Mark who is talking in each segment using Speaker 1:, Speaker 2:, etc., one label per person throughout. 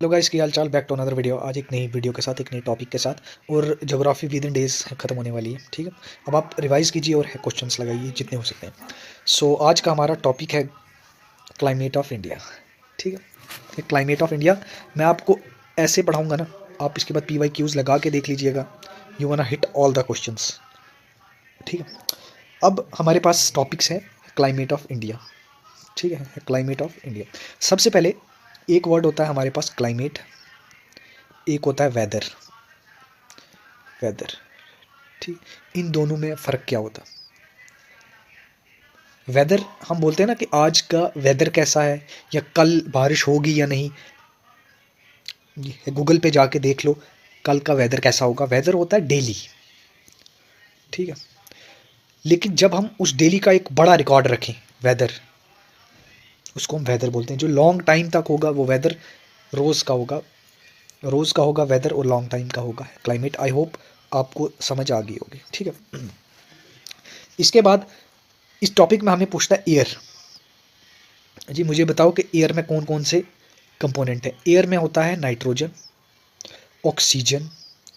Speaker 1: Hello guys, की हाल चाल। Back to another video. आज एक नई वीडियो के साथ, एक नई टॉपिक के साथ। और ज्योग्राफी विद इन डेज खत्म होने वाली है, ठीक है। अब आप रिवाइज कीजिए और क्वेश्चंस लगाइए जितने हो सकते हैं। सो आज का हमारा टॉपिक है क्लाइमेट ऑफ इंडिया, ठीक है। क्लाइमेट ऑफ इंडिया मैं आपको ऐसे पढ़ाऊँगा ना, आप इसके बाद PYQs लगा के देख लीजिएगा। You wanna hit all the questions, ठीक है। अब हमारे पास टॉपिक्स हैं क्लाइमेट ऑफ इंडिया, ठीक है। क्लाइमेट ऑफ इंडिया, सबसे पहले एक वर्ड होता है हमारे पास क्लाइमेट, एक होता है वेदर। वेदर, ठीक। इन दोनों में फ़र्क क्या होता है? वेदर हम बोलते हैं ना कि आज का वेदर कैसा है, या कल बारिश होगी या नहीं। गूगल पे जाके देख लो कल का वेदर कैसा होगा। वेदर होता है डेली, ठीक है। लेकिन जब हम उस डेली का एक बड़ा रिकॉर्ड रखें, वेदर, उसको हम वेदर बोलते हैं। जो लॉन्ग टाइम तक होगा वो वेदर रोज़ का होगा। रोज़ का होगा वेदर, और लॉन्ग टाइम का होगा क्लाइमेट। आई होप आपको समझ आ गई होगी, ठीक है। इसके बाद इस टॉपिक में हमें पूछता है एयर। जी मुझे बताओ कि एयर में कौन कौन से कंपोनेंट हैं। एयर में होता है नाइट्रोजन, ऑक्सीजन,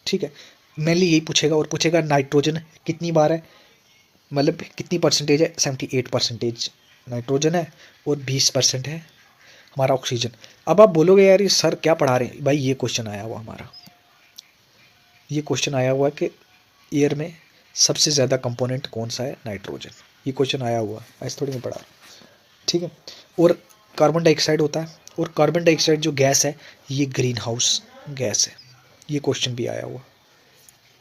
Speaker 1: ठीक है। मेनली यही पूछेगा, और पूछेगा नाइट्रोजन कितनी बार है, मतलब कितनी परसेंटेज है। 78% नाइट्रोजन है, और 20% है हमारा ऑक्सीजन। अब आप बोलोगे यार ये सर क्या पढ़ा रहे हैं। भाई ये क्वेश्चन आया हुआ हमारा, ये क्वेश्चन आया हुआ कि एयर में सबसे ज़्यादा कंपोनेंट कौन सा है, नाइट्रोजन। ये क्वेश्चन आया हुआ है, ऐसे थोड़ी नहीं पढ़ा, ठीक है। और कार्बन डाइऑक्साइड होता है, और कार्बन डाइऑक्साइड जो गैस है ये ग्रीन हाउस गैस है। ये क्वेश्चन भी आया हुआ,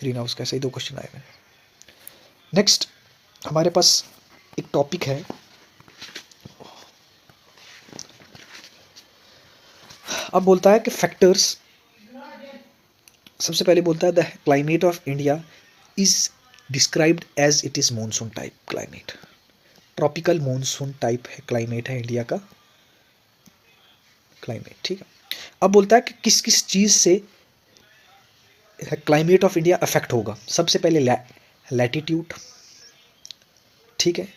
Speaker 1: ग्रीन हाउस गैस। ये दो क्वेश्चन आए हुए। नेक्स्ट हमारे पास एक टॉपिक है, अब बोलता है कि फैक्टर्स। सबसे पहले बोलता है the climate of India is described as it is monsoon type climate. Tropical monsoon type है क्लाइमेट है इंडिया का क्लाइमेट, ठीक है। अब बोलता है कि किस किस चीज़ से क्लाइमेट ऑफ इंडिया अफेक्ट होगा। सबसे पहले लैटिट्यूड, ठीक है,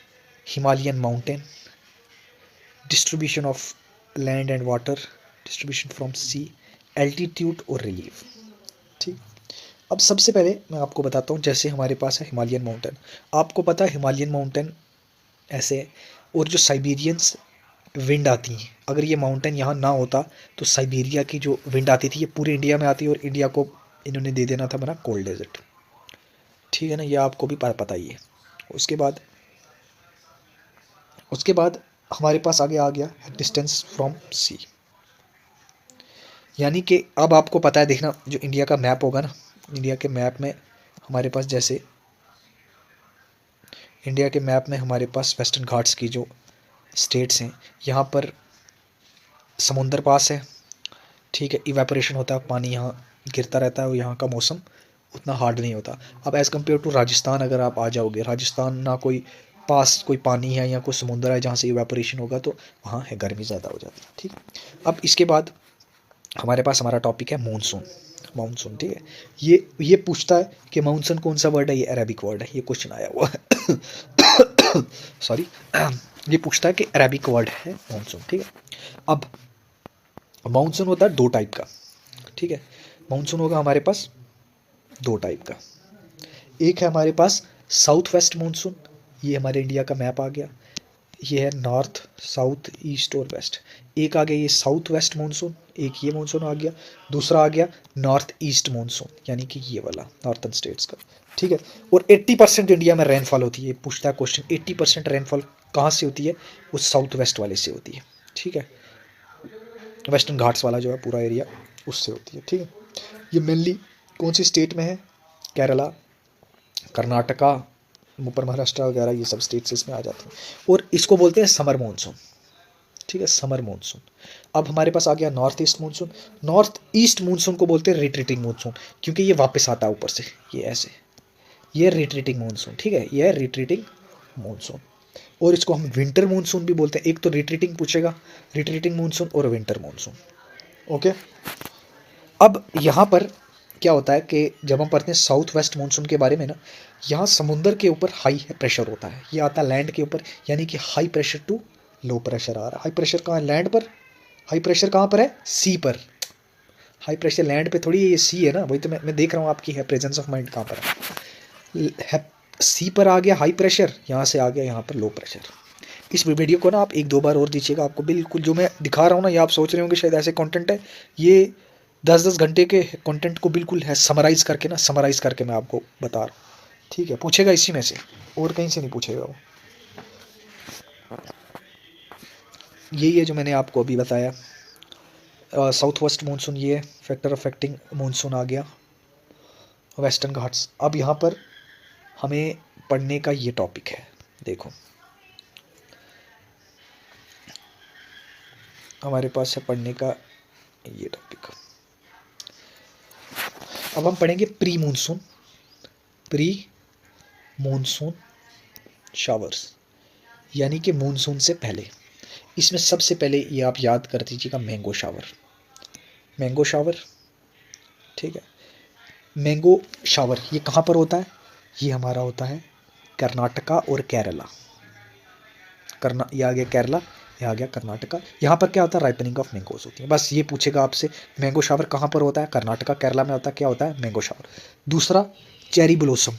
Speaker 1: Himalayan mountain, distribution of land and water, distribution from sea, altitude और रिलीफ, ठीक। अब सबसे पहले मैं आपको बताता हूँ, जैसे हमारे पास है हिमालयन माउंटेन। आपको पता है हिमालयन माउंटेन ऐसे है, और जो साइबेरियंस विंड आती हैं, अगर ये माउंटेन यहाँ ना होता तो साइबेरिया की जो विंड आती थी ये पूरे इंडिया में आती, और इंडिया को इन्होंने दे देना था बना कोल्ड डेजर्ट, ठीक है ना। ये आपको भी पता ही है। उसके बाद हमारे पास आगे आ गया डिस्टेंस फ्रॉम सी, यानी कि अब आपको पता है, देखना जो इंडिया का मैप होगा ना, इंडिया के मैप में हमारे पास, जैसे इंडिया के मैप में हमारे पास वेस्टर्न घाट्स की जो स्टेट्स हैं, यहाँ पर समुंदर पास है, ठीक है। इवेपोरेशन होता है, पानी यहाँ गिरता रहता है, और यहाँ का मौसम उतना हार्ड नहीं होता। अब एज़ कम्पेयर टू राजस्थान अगर आप आ जाओगे, राजस्थान ना कोई पास कोई पानी है या कोई समुंदर है जहाँ से इवेपोरेशन होगा, तो वहाँ है गर्मी ज़्यादा हो जाती है, ठीक है। अब इसके बाद हमारे पास हमारा टॉपिक है मानसून। मानसून, ठीक है। ये पूछता है कि मानसून कौन सा वर्ड है। ये अरेबिक वर्ड है, ये क्वेश्चन आया हुआ है सॉरी। ये पूछता है कि अरेबिक वर्ड है मानसून, ठीक है। अब मानसून होता है दो टाइप का, ठीक है। मानसून होगा हमारे पास दो टाइप का। एक है हमारे पास साउथ वेस्ट मानसून, ये हमारे इंडिया का मैप आ गया। ये है नॉर्थ, साउथ, ईस्ट और वेस्ट। एक आ गया ये साउथ वेस्ट मानसून, एक ये मानसून आ गया। दूसरा आ गया नॉर्थ ईस्ट मानसून, यानी कि ये वाला नॉर्थन स्टेट्स का, ठीक है। और 80% इंडिया में रेनफॉल होती है। पूछता है क्वेश्चन 80% रेनफॉल कहाँ से होती है, वो साउथ वेस्ट वाले से होती है, ठीक है। वेस्टर्न घाट्स वाला जो है पूरा एरिया, उससे होती है, ठीक है। ये मेनली कौन सी स्टेट में है, केरला, कर्नाटका, ऊपर महाराष्ट्र वगैरह, ये सब स्टेट्स इसमें आ जाती हैं। और इसको बोलते हैं समर मानसून, ठीक है, समर मानसून। अब हमारे पास आ गया north east monsoon. North east monsoon को बोलते हैं रिट्रीटिंग मानसून, क्योंकि ये वापस आता है ऊपर से, ये ऐसे, ये रिट्रीटिंग मानसून, ठीक है, ये है रिट्रीटिंग मानसून। और इसको हम विंटर मानसून भी बोलते हैं। एक तो रिट्रीटिंग पूछेगा, रिट्रीटिंग मानसून और विंटर मानसून, ओके। अब यहाँ पर क्या होता है कि जब हम पढ़ते हैं साउथ वेस्ट मानसून के बारे में ना, यहाँ समुंदर के ऊपर हाई प्रेशर होता है, ये आता है लैंड के ऊपर, यानी कि high pressure to low pressure आ रहा है। हाई प्रेशर कहाँ है, लैंड पर। हाई प्रेशर कहाँ पर है, सी पर, हाई प्रेशर लैंड पे थोड़ी, ये सी है ना, वही तो मैं देख रहा हूँ आपकी है प्रेजेंस ऑफ माइंड कहाँ पर है। सी पर आ गया हाई प्रेशर, यहाँ से आ गया यहाँ पर लो प्रेशर। इस वीडियो को ना आप 1-2 बार और दीजिएगा, आपको बिल्कुल जो मैं दिखा रहा हूँ ना, ये आप सोच रहे होंगे शायद ऐसे कंटेंट है, ये 10-10 घंटे के कंटेंट को बिल्कुल है समराइज करके मैं आपको बता रहा हूँ। ठीक है, पूछेगा इसी में से, और कहीं से नहीं पूछेगा वो। यही है जो मैंने आपको अभी बताया। साउथ वेस्ट मानसून, ये फैक्टर अफेक्टिंग मानसून आ गया, वेस्टर्न घाट्स। अब यहाँ पर हमें पढ़ने का ये टॉपिक है, देखो हमारे पास है पढ़ने का ये टॉपिक। अब हम पढ़ेंगे प्री मानसून शावर्स, यानी कि मानसून से पहले। इसमें सबसे पहले ये आप याद कर दीजिएगा मैंगो शावर। ठीक है, मैंगो शावर ये कहाँ पर होता है? ये हमारा होता है कर्नाटका और केरला। ये आ गया केरला, ये आ गया कर्नाटका। यहाँ पर क्या होता है? राइपनिंग ऑफ मैंगोज होती है। बस ये पूछेगा आपसे, मैंगो शावर कहाँ पर होता है? कर्नाटका केरला में होता है। क्या होता है? Mango shower. दूसरा चेरी ब्लॉसम,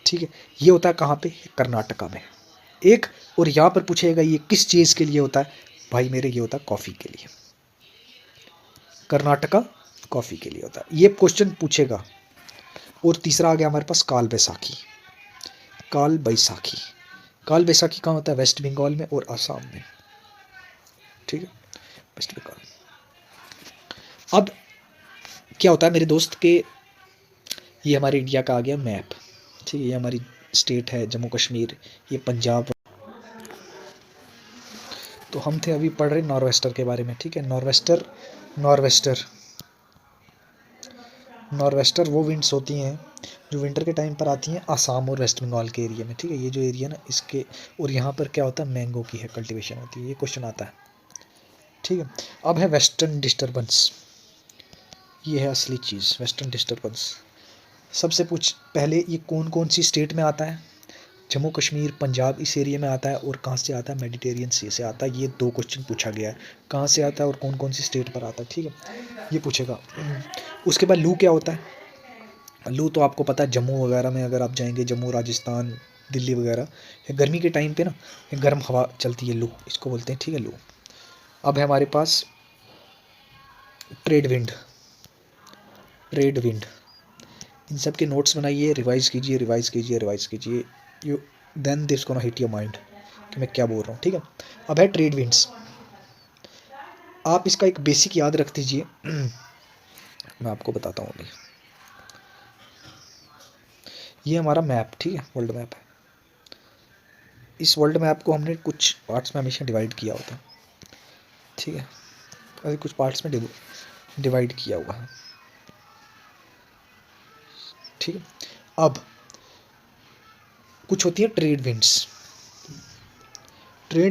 Speaker 1: ठीक है, ये होता है कहाँ पे? कर्नाटका में। एक और यहाँ पर पूछेगा ये किस चीज़ के लिए होता है? भाई मेरे ये होता है कॉफ़ी के लिए। कर्नाटका कॉफ़ी के लिए होता है, ये क्वेश्चन पूछेगा। और तीसरा आ गया हमारे पास काल बैसाखी कहाँ होता है? वेस्ट बंगाल में और आसाम में। ठीक है, वेस्ट बंगाल। अब क्या होता है मेरे दोस्त के, ये हमारे इंडिया का आ गया मैप। ठीक है, ये हमारी स्टेट है जम्मू कश्मीर, ये पंजाब। तो हम थे अभी पढ़ रहे नॉर्वेस्टर के बारे में। ठीक है, नॉर्वेस्टर वो विंड्स होती हैं जो विंटर के टाइम पर आती हैं आसाम और वेस्ट बंगाल के एरिया में। ठीक है, ये जो एरिया ना इसके, और यहाँ पर क्या होता है? मैंगो की है कल्टीवेशन होती है। ये क्वेश्चन आता है। ठीक है, अब है वेस्टर्न डिस्टर्बेंस। ये है असली चीज़, वेस्टर्न डिस्टर्बेंस। सबसे पहले ये कौन कौन सी स्टेट में आता है? जम्मू कश्मीर, पंजाब, इस एरिया में आता है। और कहाँ से आता है? मेडिटेरियन सी से आता है। ये 2 क्वेश्चन पूछा गया है, कहाँ से आता है और कौन कौन सी स्टेट पर आता है। ठीक है, ये पूछेगा। उसके बाद लू क्या होता है? लू तो आपको पता है, जम्मू वगैरह में अगर आप जाएंगे, जम्मू, राजस्थान, दिल्ली वगैरह, गर्मी के टाइम पे ना गर्म हवा चलती है, लू इसको बोलते हैं। ठीक है, लू। अब है हमारे पास ट्रेड विंड। इन सब के नोट्स बनाइए, रिवाइज कीजिए। You then this gonna hit your mind कि मैं क्या बोल रहा हूँ। ठीक है, अब है ट्रेड विंड्स। आप इसका एक बेसिक याद रख दीजिए। मैं आपको बताता हूँ अभी। ये हमारा मैप, ठीक है, वर्ल्ड मैप है। इस वर्ल्ड मैप को हमने कुछ पार्ट्स में हमेशा डिवाइड किया होता है। ठीक है, अभी कुछ पार्ट्स में डिवाइड किया हुआ है। ठीक है, अब कुछ होती है ट्रेड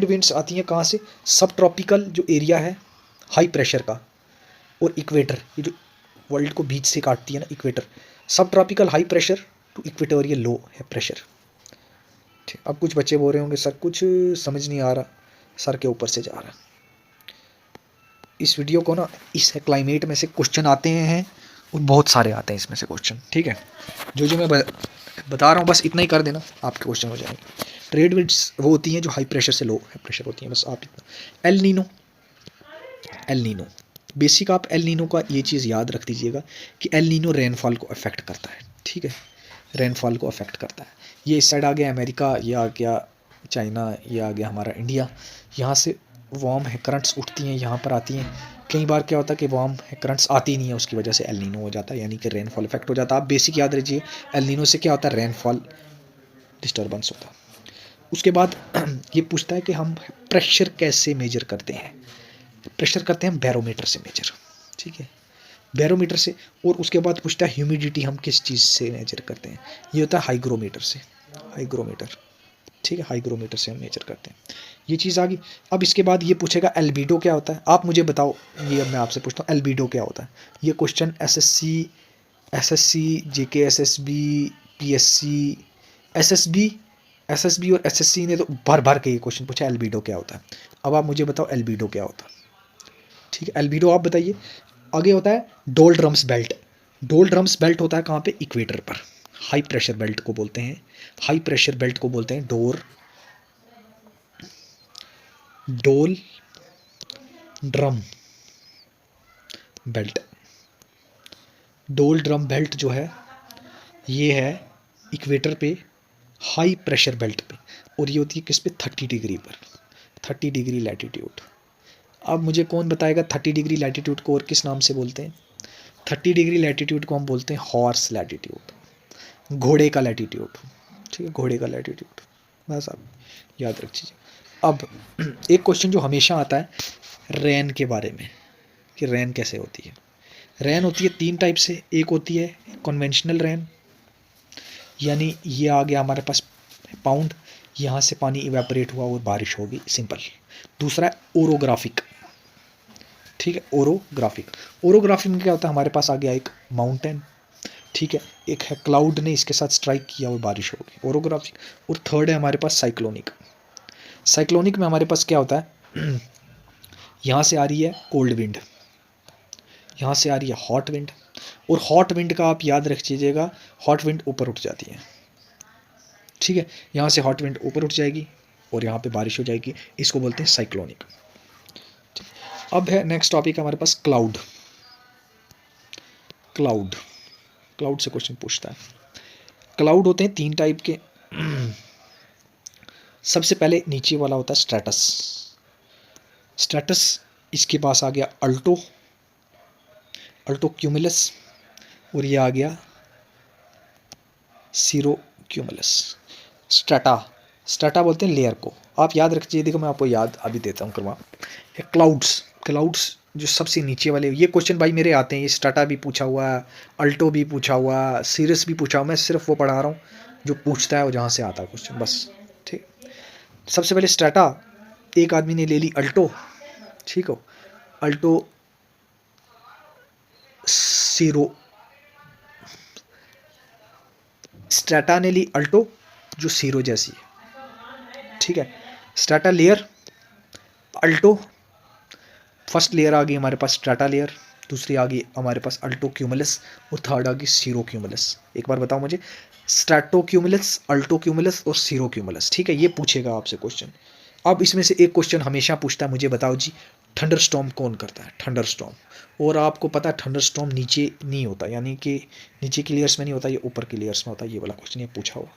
Speaker 1: विंड्स आती हैं कहाँ से? सब ट्रॉपिकल जो एरिया है हाई प्रेशर का, और इक्वेटर, ये जो वर्ल्ड को बीच से काटती है ना, equator. Subtropical high pressure to equatorial low है प्रेशर। ठीक, अब कुछ बच्चे बोल रहे होंगे सर कुछ समझ नहीं आ रहा, सर के ऊपर से जा रहा। इस वीडियो को ना, इस क्लाइमेट में से क्वेश्चन आते हैं और बहुत सारे आते हैं इसमें से क्वेश्चन। ठीक है, जो मैं बता रहा हूँ बस इतना ही कर देना, आपके क्वेश्चन हो जाएंगे। ट्रेड विंड्स वो होती हैं जो हाई प्रेशर से लो है प्रेशर होती हैं, बस आप इतना। एल नीनो बेसिक, आप एल नीनो का ये चीज़ याद रख दीजिएगा कि एल नीनो रेनफॉल को अफेक्ट करता है। ठीक है, रेनफॉल को अफेक्ट करता है। ये इस साइड आ गया अमेरिका, ये आ गया चाइना, ये आ गया हमारा इंडिया। यहाँ से वार्म है करंट्स उठती हैं, यहाँ पर आती हैं। कई बार क्या होता है कि वार्म है करंट्स आती नहीं है, उसकी वजह से एल नीनो हो जाता है, यानी कि रेनफॉल इफेक्ट हो जाता है। आप बेसिक याद रखिए, एल नीनो से क्या होता है? रेनफॉल डिस्टर्बेंस होता है। उसके बाद ये पूछता है कि हम प्रेशर कैसे मेजर करते हैं? प्रेशर करते हैं बैरोमीटर से मेजर। ठीक है, बैरोमीटर से। और उसके बाद पूछता है ह्यूमिडिटी हम किस चीज़ से मेजर करते हैं? ये होता है हाइग्रोमीटर से, हाइग्रोमीटर। ठीक है, हाइग्रोमीटर से हम मेजर करते हैं। ये चीज़ आ गई। अब इसके बाद ये पूछेगा एल्बिडो क्या होता है? आप मुझे बताओ, ये मैं आपसे पूछता हूँ एल्बिडो क्या होता है? ये क्वेश्चन एसएससी जेके एसएसबी पीएससी एसएसबी और एसएससी ने तो भर भर के ये क्वेश्चन पूछा एल्बिडो क्या होता है। अब आप मुझे बताओ एल्बिडो क्या होता है? ठीक है, एल्बिडो आप बताइए। आगे होता है डोल्ड्रम्स बेल्ट। डोल्ड्रम्स बेल्ट होता है कहाँ पे, इक्वेटर पर। हाई प्रेशर बेल्ट को बोलते हैं, हाई प्रेशर बेल्ट को बोलते हैं डोल ड्रम बेल्ट। डोल ड्रम बेल्ट जो है ये है इक्वेटर पे, हाई प्रेशर बेल्ट पे, और ये होती है किस पे, 30 डिग्री पर, 30 डिग्री लैटिट्यूड। अब मुझे कौन बताएगा 30 डिग्री लैटिट्यूड को और किस नाम से बोलते हैं। 30 डिग्री लैटिट्यूड को हम बोलते हैं हॉर्स लैटिट्यूड, घोड़े का लैटिट्यूड। ठीक है, घोड़े का लैटिट्यूड, बस आप याद रखिए। अब एक क्वेश्चन जो हमेशा आता है रेन के बारे में, कि रेन कैसे होती है। रेन होती है 3 टाइप से। एक होती है कन्वेंशनल रेन, यानी ये आ गया हमारे पास पाउंड, यहाँ से पानी इवेपोरेट हुआ और बारिश होगी, सिंपल। दूसरा है ओरोग्राफिक। ठीक है, ओरोग्राफिक। ओरोग्राफिक में क्या होता है, हमारे पास आ गया एक माउंटेन, ठीक है, एक है क्लाउड ने इसके साथ स्ट्राइक किया और बारिश होगी, ओरोग्राफिक। और थर्ड है हमारे पास साइक्लोनिक। साइक्लोनिक में हमारे पास क्या होता है यहाँ से आ रही है कोल्ड विंड, यहाँ से आ रही है हॉट विंड, और हॉट विंड का आप याद रख लीजिएगा, हॉट विंड ऊपर उठ जाती है। ठीक है, यहाँ से हॉट विंड ऊपर उठ जाएगी और यहाँ पे बारिश हो जाएगी, इसको बोलते हैं साइक्लोनिक। अब है नेक्स्ट टॉपिक हमारे पास क्लाउड। क्लाउड, क्लाउड से क्वेश्चन पूछता है। क्लाउड होते हैं 3 टाइप के। सबसे पहले नीचे वाला होता है स्ट्रेटस। स्ट्रेटस, इसके पास आ गया अल्टो, अल्टो क्यूमुलस, और ये आ गया सीरो क्यूमुलस। स्ट्रेटा, स्ट्रेटा बोलते हैं लेयर को, आप याद रखिए। देखो मैं आपको याद अभी देता हूँ करवा। क्लाउड्स, क्लाउड्स जो सबसे नीचे वाले, ये क्वेश्चन भाई मेरे आते हैं, ये स्ट्रेटा भी पूछा हुआ है, अल्टो भी पूछा हुआ, सीरस भी पूछा हुआ, मैं सिर्फ वो पढ़ा रहा हूँ जो पूछता है और जहाँ से आता है क्वेश्चन, बस। ठीक, सबसे पहले स्ट्रेटा, एक आदमी ने ले ली अल्टो, ठीक हो, अल्टो सीरो, स्ट्रेटा ने ली अल्टो जो सीरो जैसी है। ठीक है, strata layer, alto, first layer आ गई हमारे पास स्ट्रेटा लेयर, दूसरी आ गई हमारे पास अल्टो क्यूमुलस, और थर्ड आ गई सीरो क्यूमुलस। एक बार बताओ मुझे, स्ट्रेटो क्यूमुलस, अल्टो क्यूमुलस और सीरो क्यूमुलस। ठीक है, ये पूछेगा आपसे क्वेश्चन। अब इसमें से एक क्वेश्चन हमेशा पूछता है, मुझे बताओ जी थंडर स्टॉर्म कौन करता है, थंडर स्टॉर्म। और आपको पता है थंडर स्टॉर्म नीचे नहीं होता, यानी कि नीचे की लेयर्स में नहीं होता, ये ऊपर की लेयर्स में होता है, ये वाला क्वेश्चन ये पूछा हुआ।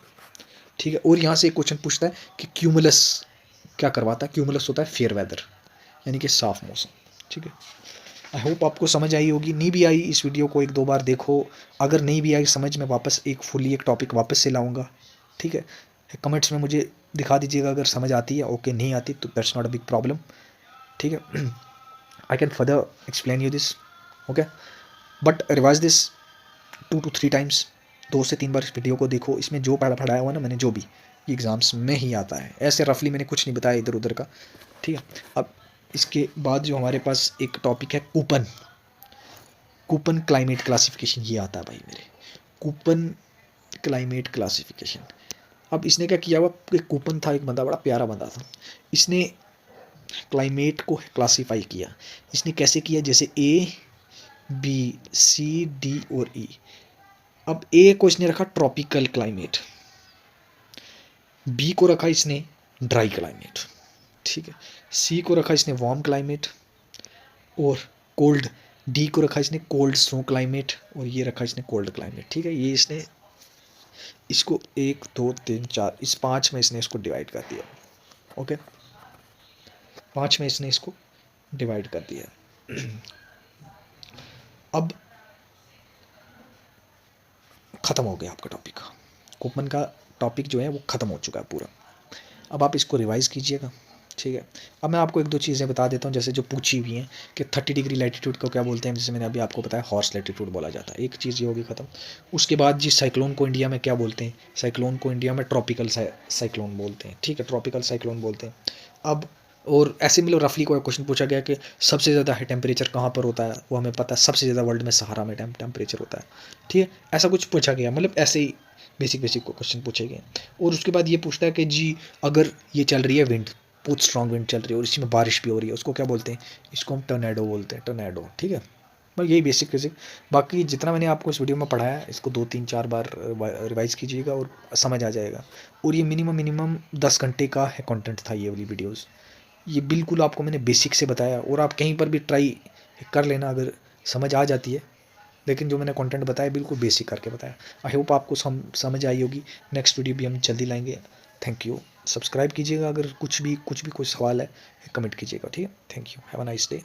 Speaker 1: ठीक है, और यहाँ से एक क्वेश्चन पूछता है कि क्यूमुलस क्या करवाता है। क्यूमुलस होता है फेयर वेदर, यानी कि साफ मौसम। ठीक है, आई होप आपको समझ आई होगी। नहीं भी आई, इस वीडियो को 1-2 बार देखो, अगर नहीं भी आई समझ में, वापस एक फुली एक टॉपिक वापस से लाऊंगा। ठीक है, कमेंट्स में मुझे दिखा दीजिएगा अगर समझ आती है, ओके, नहीं आती तो that's not a big problem. ठीक है, I can further explain you this, okay, but revise this 2 to 3 times, 2 से 3 बार इस वीडियो को देखो। इसमें जो पढ़ाया हुआ ना मैंने, जो भी एग्ज़ाम्स में ही आता है, ऐसे रफली मैंने कुछ नहीं बताया इधर उधर का। ठीक है, अब इसके बाद जो हमारे पास एक टॉपिक है कूपन, कूपन क्लाइमेट क्लासिफिकेशन, ये आता है भाई मेरे, कूपन क्लाइमेट क्लासिफिकेशन। अब इसने क्या किया हुआ, एक कूपन था, एक बंदा, बड़ा प्यारा बंदा था, इसने क्लाइमेट को क्लासीफाई किया। इसने कैसे किया, जैसे A, B, C, D और E। अब ए को इसने रखा ट्रॉपिकल क्लाइमेट, बी को रखा इसने ड्राई क्लाइमेट, ठीक है, सी को रखा इसने वार्म क्लाइमेट, और कोल्ड, डी को रखा इसने कोल्ड स्नो क्लाइमेट, और ये रखा इसने कोल्ड क्लाइमेट। ठीक है, ये इसने इसको 1 2 3 4 इस 5 में इसने इसको डिवाइड कर दिया। ओके, 5 में इसने इसको डिवाइड कर दिया। अब ख़त्म हो गया आपका टॉपिक, कूपन का टॉपिक जो है वो ख़त्म हो चुका है पूरा। अब आप इसको रिवाइज़ कीजिएगा। ठीक है, अब मैं आपको 1-2 चीज़ें बता देता हूँ, जैसे जो पूछी हुई हैं कि 30 डिग्री लैटिट्यूड को क्या बोलते हैं, जैसे मैंने अभी आपको बताया हॉर्स लैटिट्यूड बोला जाता है। एक चीज़ ये होगी ख़त्म। उसके बाद जी साइक्लोन को इंडिया में क्या बोलते हैं, साइक्लोन को इंडिया में ट्रॉपिकल साइक्लोन बोलते हैं। ठीक है, ट्रॉपिकल साइक्लोन बोलते हैं। अब और ऐसे मतलब रफली कोई क्वेश्चन पूछा गया कि सबसे ज़्यादा हाई टेम्परेचर कहाँ पर होता है, वो हमें पता है, सबसे ज़्यादा वर्ल्ड में सहारा में टेम्परेचर होता है। ठीक है, ऐसा कुछ पूछा गया, मतलब ऐसे ही बेसिक क्वेश्चन पूछे गए। और उसके बाद ये पूछता है कि जी अगर ये चल रही है विंड, बहुत स्ट्रॉन्ग विंड चल रही है और इसी में बारिश भी हो रही है, उसको क्या बोलते हैं, इसको हम टर्नेडो बोलते हैं, टर्नेडो। ठीक है, बस यही बेसिक बेसिक। बाकी जितना मैंने आपको इस वीडियो में पढ़ाया है इसको 2-3-4 बार रिवाइज़ कीजिएगा और समझ आ जाएगा। और ये मिनिमम 10 घंटे का है कंटेंट था ये वाली वीडियोस। ये बिल्कुल आपको मैंने बेसिक से बताया और आप कहीं पर भी ट्राई कर लेना अगर समझ आ जाती है, लेकिन जो मैंने कंटेंट बताया बिल्कुल बेसिक करके बताया। आई होप आपको समझ आई होगी। नेक्स्ट वीडियो भी हम जल्दी लाएंगे। Thank you. सब्सक्राइब कीजिएगा, अगर कुछ भी कोई सवाल है कमेंट कीजिएगा। ठीक है, thank you, have a nice day.